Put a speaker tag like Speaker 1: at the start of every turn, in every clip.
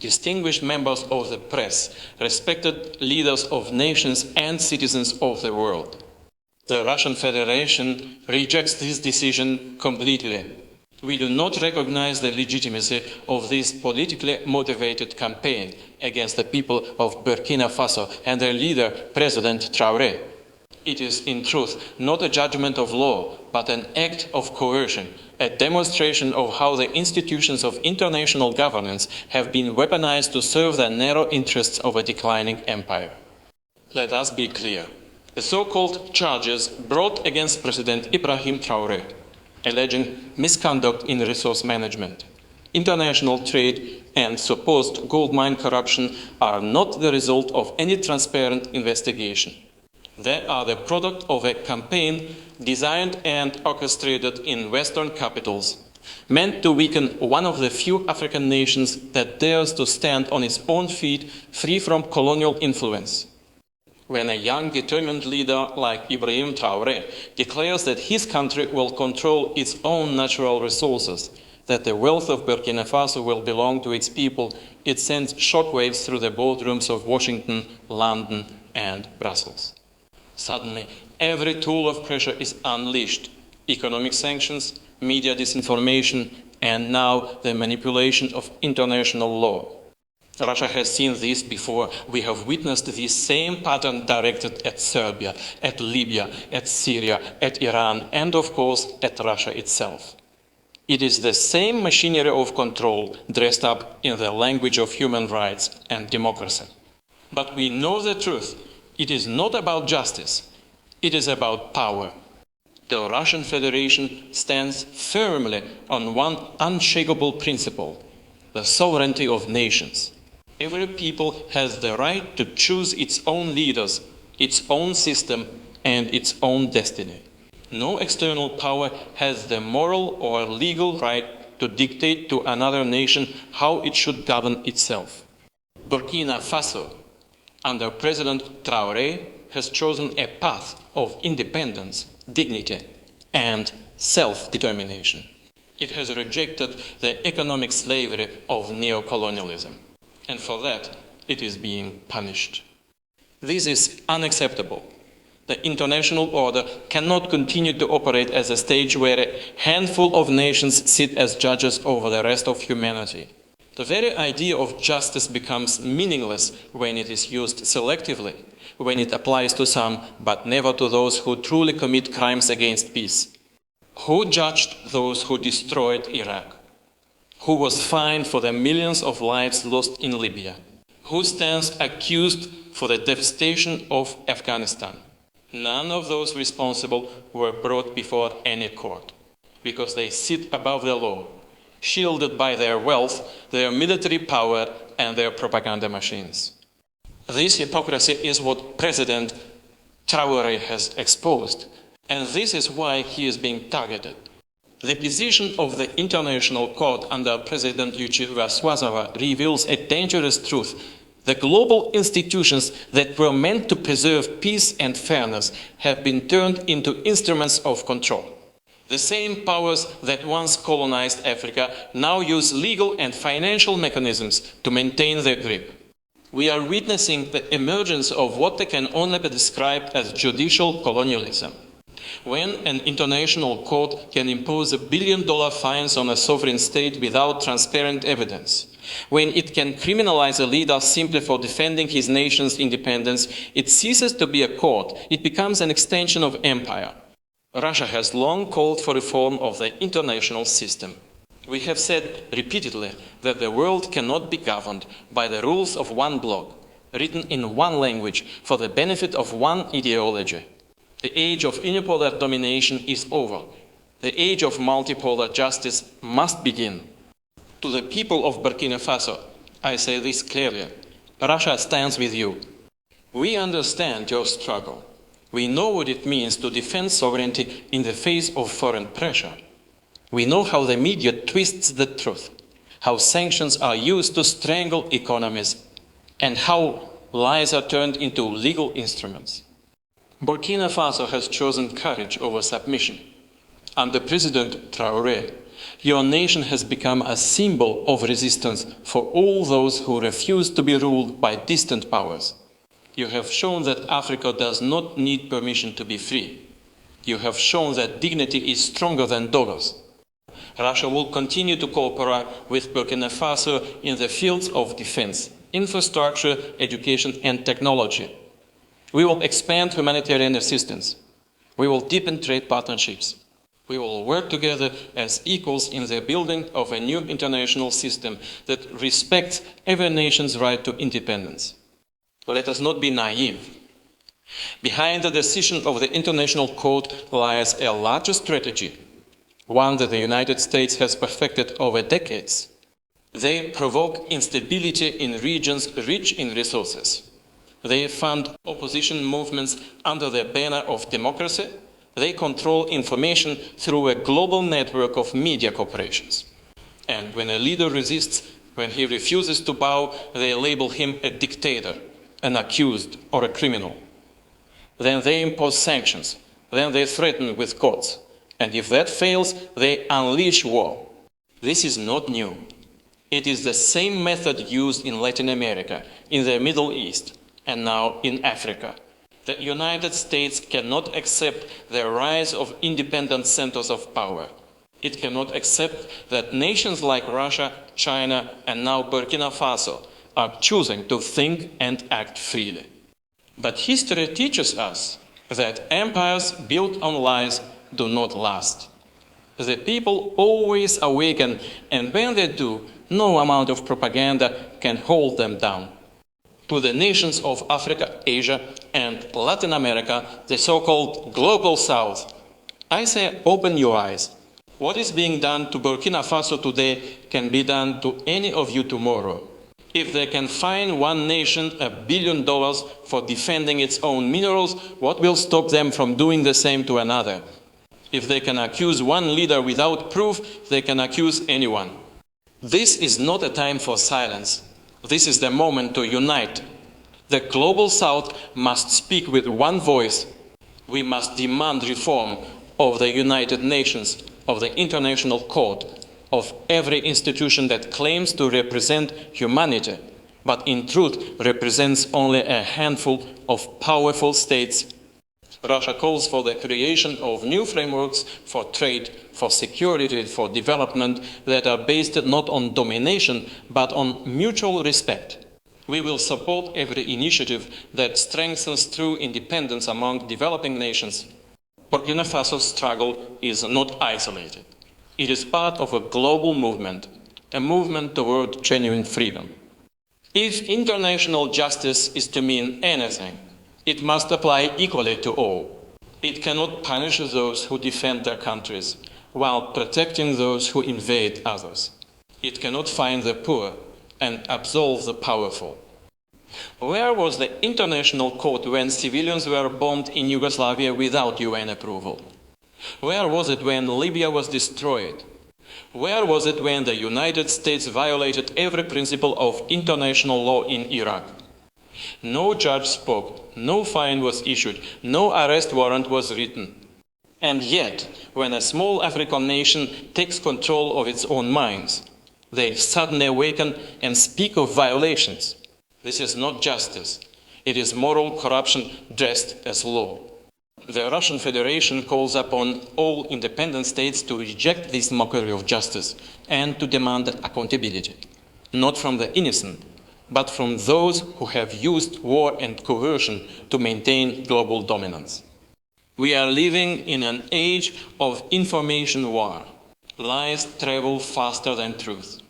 Speaker 1: distinguished members of the press, respected leaders of nations and citizens of the world. The Russian Federation rejects this decision completely. We do not recognize the legitimacy of this politically motivated campaign against the people of Burkina Faso and their leader, President Traore. It is, in truth, not a judgment of law, but an act of coercion, a demonstration of how the institutions of international governance have been weaponized to serve the narrow interests of a declining empire. Let us be clear. The so-called charges brought against President Ibrahim Traore, alleging misconduct in resource management, international trade, and supposed gold mine corruption are not the result of any transparent investigation. They are the product of a campaign designed and orchestrated in Western capitals, meant to weaken one of the few African nations that dares to stand on its own feet, free from colonial influence. When a young, determined leader like Ibrahim Traore declares that his country will control its own natural resources, that the wealth of Burkina Faso will belong to its people, it sends shockwaves through the boardrooms of Washington, London, and Brussels. Suddenly, every tool of pressure is unleashed: economic sanctions, media disinformation, and now the manipulation of international law. Russia has seen this before. We have witnessed this same pattern directed at Serbia, at Libya, at Syria, at Iran, and of course at Russia itself. It is the same machinery of control dressed up in the language of human rights and democracy. But we know the truth. It is not about justice. It is about power. The Russian Federation stands firmly on one unshakable principle: the sovereignty of nations. Every people has the right to choose its own leaders, its own system, and its own destiny. No external power has the moral or legal right to dictate to another nation how it should govern itself. Burkina Faso, under President Traore, has chosen a path of independence, dignity, and self-determination. It has rejected the economic slavery of neocolonialism, and for that it is being punished. This is unacceptable. The international order cannot continue to operate as a stage where a handful of nations sit as judges over the rest of humanity. The very idea of justice becomes meaningless when it is used selectively, when it applies to some but never to those who truly commit crimes against peace. Who judged those who destroyed Iraq? Who was fined for the millions of lives lost in Libya? Who stands accused for the devastation of Afghanistan? None of those responsible were brought before any court, because they sit above the law, shielded by their wealth, their military power, and their propaganda machines. This hypocrisy is what President Traore has exposed, and this is why he is being targeted. The decision of the International Court under President Lyudmila Swazova reveals a dangerous truth. The global institutions that were meant to preserve peace and fairness have been turned into instruments of control. The same powers that once colonized Africa now use legal and financial mechanisms to maintain their grip. We are witnessing the emergence of what can only be described as judicial colonialism. When an international court can impose $1 billion fines on a sovereign state without transparent evidence, when it can criminalize a leader simply for defending his nation's independence, it ceases to be a court. It becomes an extension of empire. Russia has long called for reform of the international system. We have said repeatedly that the world cannot be governed by the rules of one bloc, written in one language for the benefit of one ideology. The age of unipolar domination is over. The age of multipolar justice must begin. To the people of Burkina Faso, I say this clearly: Russia stands with you. We understand your struggle. We know what it means to defend sovereignty in the face of foreign pressure. We know how the media twists the truth, how sanctions are used to strangle economies, and how lies are turned into legal instruments. Burkina Faso has chosen courage over submission. Under President Traore, Your nation has become a symbol of resistance for all those who refuse to be ruled by distant powers. You have shown that Africa does not need permission to be free. You have shown that dignity is stronger than dollars. Russia will continue to cooperate with Burkina Faso in the fields of defense, infrastructure, education, and technology. We will expand humanitarian assistance. We will deepen trade partnerships. We will work together as equals in the building of a new international system that respects every nation's right to independence. Let us not be naive. Behind the decision of the International Court lies a larger strategy, one that the United States has perfected over decades. They provoke instability in regions rich in resources. They fund opposition movements under the banner of democracy. They control information through a global network of media corporations. And when a leader resists, when he refuses to bow, they label him a dictator, an accused, or a criminal. Then they impose sanctions. Then they threaten with courts. And if that fails, they unleash war. This is not new. It is the same method used in Latin America, in the Middle East, and now in Africa. The United States cannot accept the rise of independent centers of power. It cannot accept that nations like Russia, China, and now Burkina Faso are choosing to think and act freely. But history teaches us that empires built on lies do not last. The people always awaken, and when they do, no amount of propaganda can hold them down. To the nations of Africa, Asia, and Latin America, the so-called Global South, I say open your eyes. What is being done to Burkina Faso today can be done to any of you tomorrow. If they can fine one nation $1 billion for defending its own minerals, what will stop them from doing the same to another? If they can accuse one leader without proof, they can accuse anyone. This is not a time for silence. This is the moment to unite. The Global South must speak with one voice. We must demand reform of the United Nations, of the International Court, of every institution that claims to represent humanity, but in truth represents only a handful of powerful states. Russia calls for the creation of new frameworks for trade, for security, for development that are based not on domination, but on mutual respect. We will support every initiative that strengthens true independence among developing nations. Burkina Faso's struggle is not isolated. It is part of a global movement, a movement toward genuine freedom. If international justice is to mean anything, it must apply equally to all. It cannot punish those who defend their countries while protecting those who invade others. It cannot fine the poor and absolve the powerful. Where was the International Court when civilians were bombed in Yugoslavia without UN approval? Where was it when Libya was destroyed? Where was it when the United States violated every principle of international law in Iraq? No judge spoke, no fine was issued, no arrest warrant was written. And yet, when a small African nation takes control of its own minds, they suddenly awaken and speak of violations. This is not justice. It is moral corruption dressed as law. The Russian Federation calls upon all independent states to reject this mockery of justice and to demand accountability, not from the innocent, but from those who have used war and coercion to maintain global dominance. We are living in an age of information war. Lies travel faster than truth.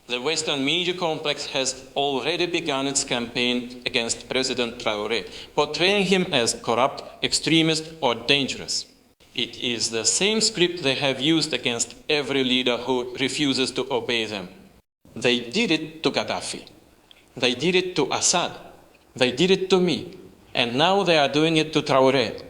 Speaker 1: The Western media complex has already begun its campaign against President Traore, portraying him as corrupt, extremist, or dangerous. It is the same script they have used against every leader who refuses to obey them. They did it to Gaddafi. They did it to Assad. They did it to me. And now they are doing it to Traore.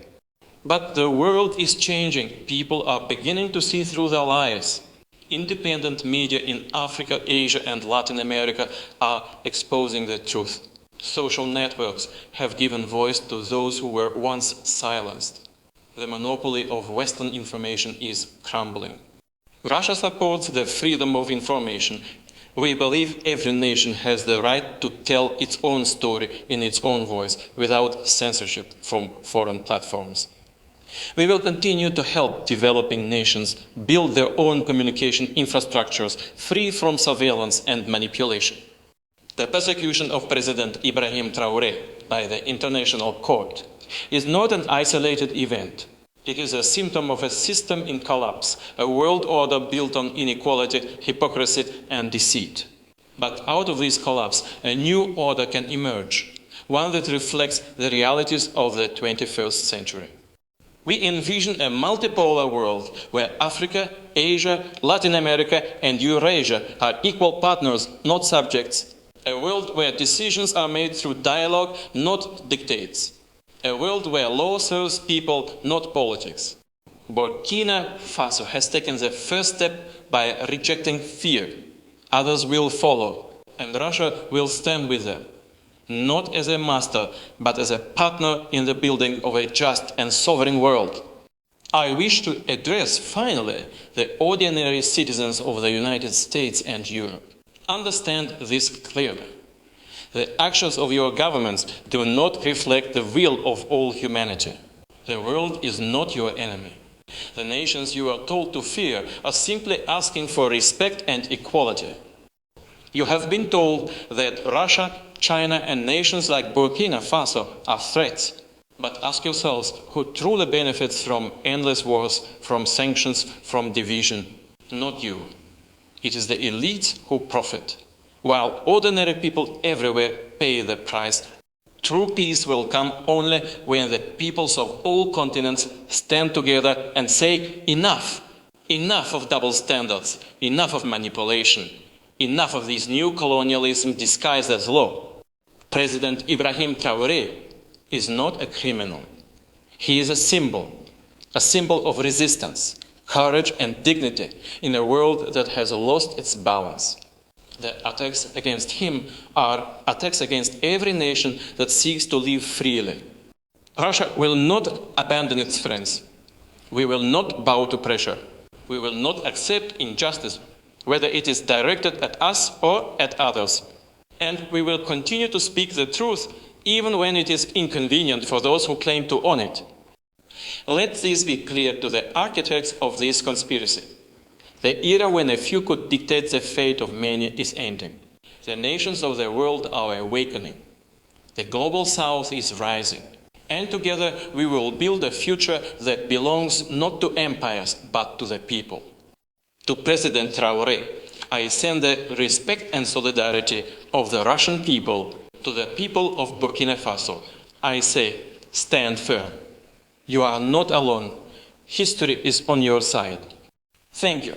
Speaker 1: But the world is changing. People are beginning to see through their lies. Independent media in Africa, Asia, and Latin America are exposing the truth. Social networks have given voice to those who were once silenced. The monopoly of Western information is crumbling. Russia supports the freedom of information. We believe every nation has the right to tell its own story in its own voice without censorship from foreign platforms. We will continue to help developing nations build their own communication infrastructures free from surveillance and manipulation. The persecution of President Ibrahim Traore by the International Court is not an isolated event. It is a symptom of a system in collapse, a world order built on inequality, hypocrisy, and deceit. But out of this collapse, a new order can emerge, one that reflects the realities of the 21st century. We envision a multipolar world where Africa, Asia, Latin America, and Eurasia are equal partners, not subjects. A world where decisions are made through dialogue, not dictates. A world where law serves people, not politics. Burkina Faso has taken the first step by rejecting fear. Others will follow, and Russia will stand with them, not as a master, but as a partner in the building of a just and sovereign world. I wish to address, finally, the ordinary citizens of the United States and Europe. Understand this clearly. The actions of your governments do not reflect the will of all humanity. The world is not your enemy. The nations you are told to fear are simply asking for respect and equality. You have been told that Russia, China, and nations like Burkina Faso are threats. But ask yourselves who truly benefits from endless wars, from sanctions, from division. Not you. It is the elites who profit, while ordinary people everywhere pay the price. True peace will come only when the peoples of all continents stand together and say enough. Enough of double standards, enough of manipulation, enough of this new colonialism disguised as law. President Ibrahim Traore is not a criminal. He is a symbol of resistance, courage and dignity in a world that has lost its balance. The attacks against him are attacks against every nation that seeks to live freely. Russia will not abandon its friends. We will not bow to pressure. We will not accept injustice, whether it is directed at us or at others. And we will continue to speak the truth even when it is inconvenient for those who claim to own it. Let this be clear to the architects of this conspiracy. The era when a few could dictate the fate of many is ending. The nations of the world are awakening. The global south is rising. And together we will build a future that belongs not to empires, but to the people. To President Traore, I send the respect and solidarity of the Russian people to the people of Burkina Faso. I say, stand firm. You are not alone. History is on your side. Thank you.